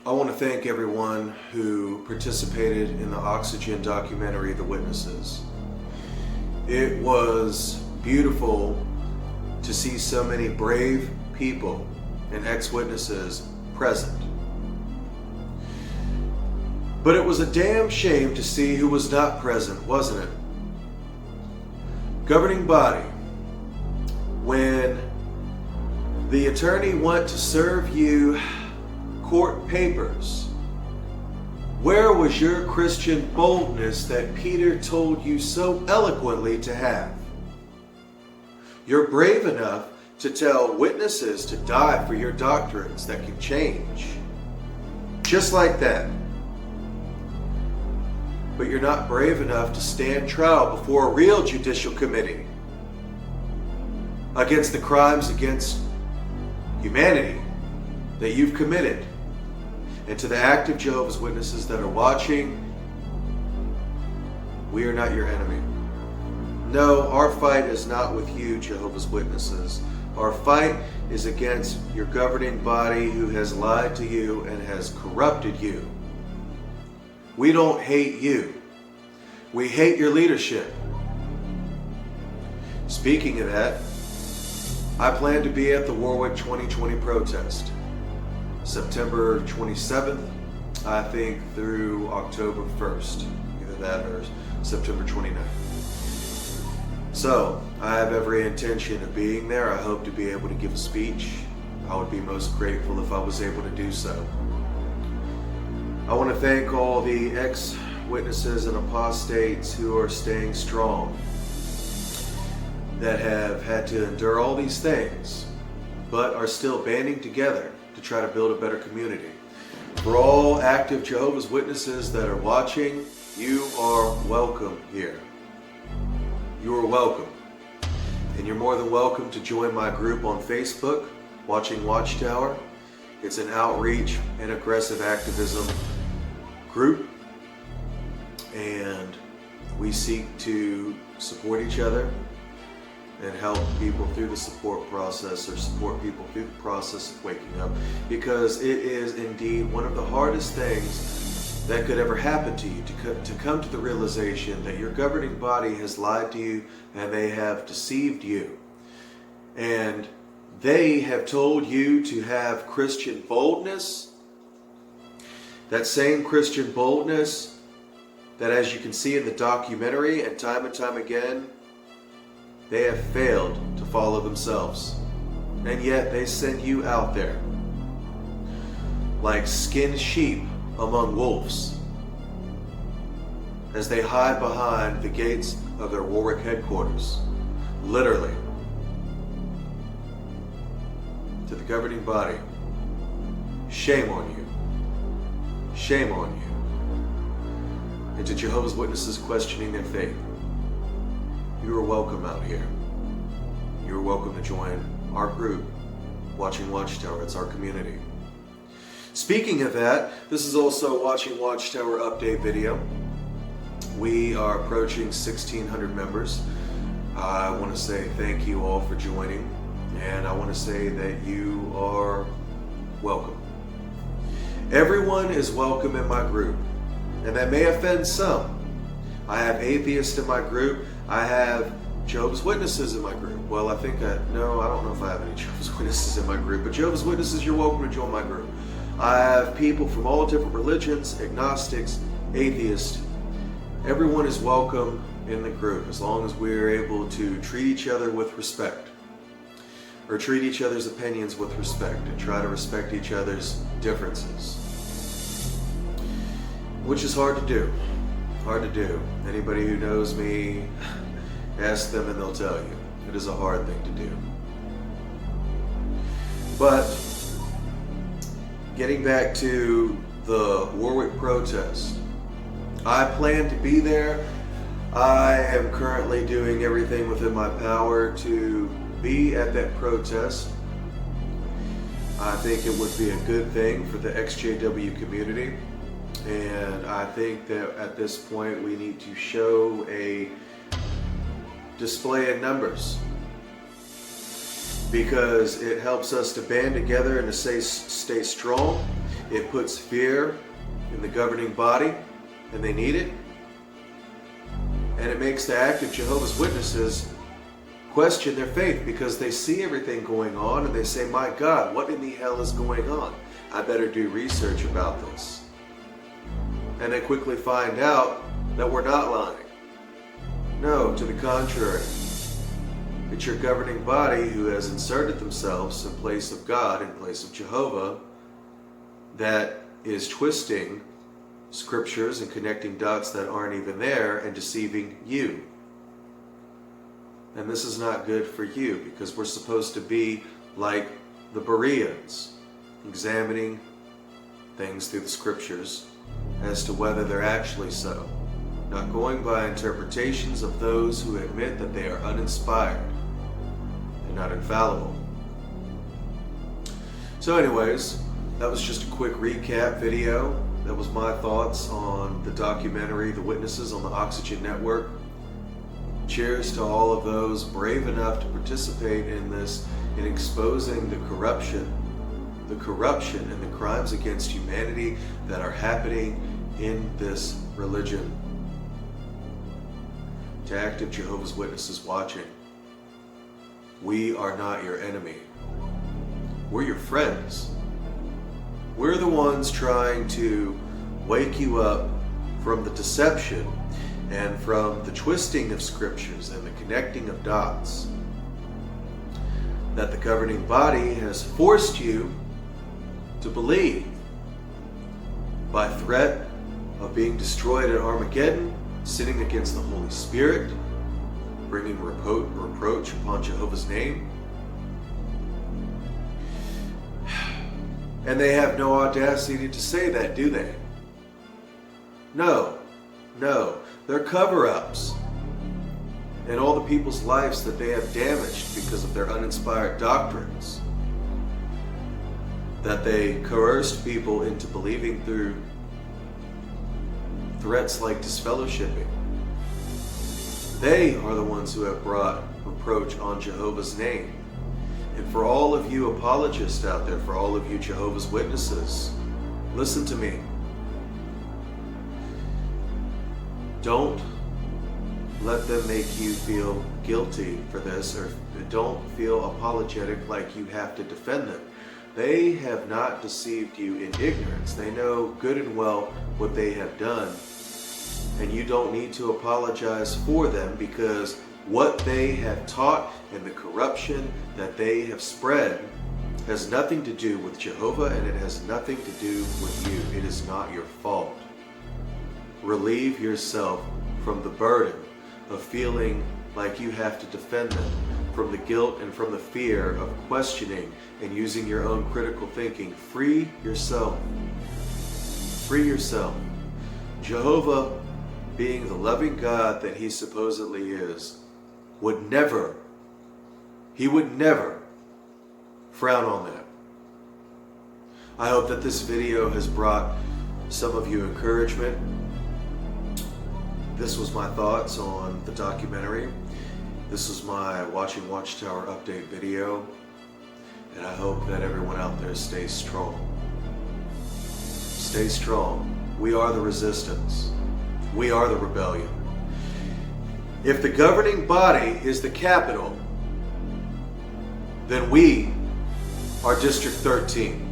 I want to thank everyone who participated in the Oxygen documentary, The Witnesses. It was beautiful to see so many brave people and ex-witnesses present. But it was a damn shame to see who was not present, wasn't it? Governing body, when the attorney went to serve you court papers, where was your Christian boldness that Peter told you so eloquently to have? You're brave enough to tell witnesses to die for your doctrines that can change. Just like that. But you're not brave enough to stand trial before a real judicial committee against the crimes against humanity that you've committed. And to the active Jehovah's Witnesses that are watching, we are not your enemy. No, our fight is not with you, Jehovah's Witnesses. Our fight is against your governing body who has lied to you and has corrupted you. We don't hate you. We hate your leadership. Speaking of that, I plan to be at the WARWICK 2020 protest, September 27th, I think, through October 1st, either that or September 29th. So, I have every intention of being there. I hope to be able to give a speech. I would be most grateful if I was able to do so. I want to thank all the ex-witnesses and apostates who are staying strong, that have had to endure all these things, but are still banding together to try to build a better community. For all active Jehovah's Witnesses that are watching, you are welcome here. You are welcome. And you're more than welcome to join my group on Facebook, Watching Watchtower. It's an outreach and aggressive activism group, and we seek to support each other and help people through the support process, or support people through the process of waking up, because it is indeed one of the hardest things that could ever happen to you, to come to the realization that your governing body has lied to you and they have deceived you. And they have told you to have Christian boldness, that same Christian boldness that, as you can see in the documentary and time again, they have failed to follow themselves. And yet they send you out there like skinned sheep among wolves as they hide behind the gates of their WARWICK headquarters. Literally. To the governing body, shame on you. Shame on you. And to Jehovah's Witnesses questioning their faith, you are welcome out here. You are welcome to join our group, Watching Watchtower. It's our community. Speaking of that, this is also a Watching Watchtower update video. We are approaching 1,600 members. I want to say thank you all for joining, and I want to say that you are welcome. Everyone is welcome in my group, and that may offend some. I have atheists in my group. I have Jehovah's Witnesses in my group. Well, I don't know if I have any Jehovah's Witnesses in my group, but Jehovah's Witnesses, you're welcome to join my group. I have people from all different religions, agnostics, atheists. Everyone is welcome in the group, as long as we're able to treat each other with respect, or treat each other's opinions with respect, and try to respect each other's differences, which is hard to do. Hard to do. Anybody who knows me, ask them and they'll tell you. It is a hard thing to do. But getting back to the WARWICK protest, I plan to be there. I am currently doing everything within my power to be at that protest. I think it would be a good thing for the XJW community. And I think that at this point we need to show a display in numbers. because it helps us to band together and to stay strong. It puts fear in the governing body, and they need it. And it makes the active Jehovah's Witnesses question their faith because they see everything going on and they say, my God, what in the hell is going on? I better do research about this. And they quickly find out that we're not lying. No, to the contrary. It's your governing body who has inserted themselves in place of God, in place of Jehovah, that is twisting scriptures and connecting dots that aren't even there and deceiving you. And this is not good for you because we're supposed to be like the Bereans, examining things through the scriptures as to whether they're actually so, not going by interpretations of those who admit that they are uninspired and not infallible. So anyways, that was just a quick recap video. That was my thoughts on the documentary, The Witnesses, on the Oxygen Network. Cheers to all of those brave enough to participate in this, in exposing the corruption and the crimes against humanity that are happening in this religion. To active Jehovah's Witnesses watching, we are not your enemy. We're your friends. We're the ones trying to wake you up from the deception and from the twisting of scriptures and the connecting of dots that the governing body has forced you to believe by threat of being destroyed at Armageddon, sinning against the Holy Spirit, bringing reproach upon Jehovah's name. And they have no audacity to say that, do they? No. They're cover-ups. And all the people's lives that they have damaged because of their uninspired doctrines, that they coerced people into believing through threats like disfellowshipping. They are the ones who have brought reproach on Jehovah's name. And for all of you apologists out there, for all of you Jehovah's Witnesses, listen to me. Don't let them make you feel guilty for this, or don't feel apologetic like you have to defend them. They have not deceived you in ignorance. They know good and well what they have done. And you don't need to apologize for them, because what they have taught and the corruption that they have spread has nothing to do with Jehovah, and it has nothing to do with you. It is not your fault. Relieve yourself from the burden of feeling like you have to defend them, from the guilt and from the fear of questioning and using your own critical thinking. Free yourself. Free yourself. Jehovah, being the loving God that he supposedly is, would never frown on that. I hope that this video has brought some of you encouragement. This was my thoughts on the documentary. This is my Watching Watchtower update video. And I hope that everyone out there stays strong. Stay strong. We are the resistance. We are the rebellion. If the governing body is the capital, then we are District 13.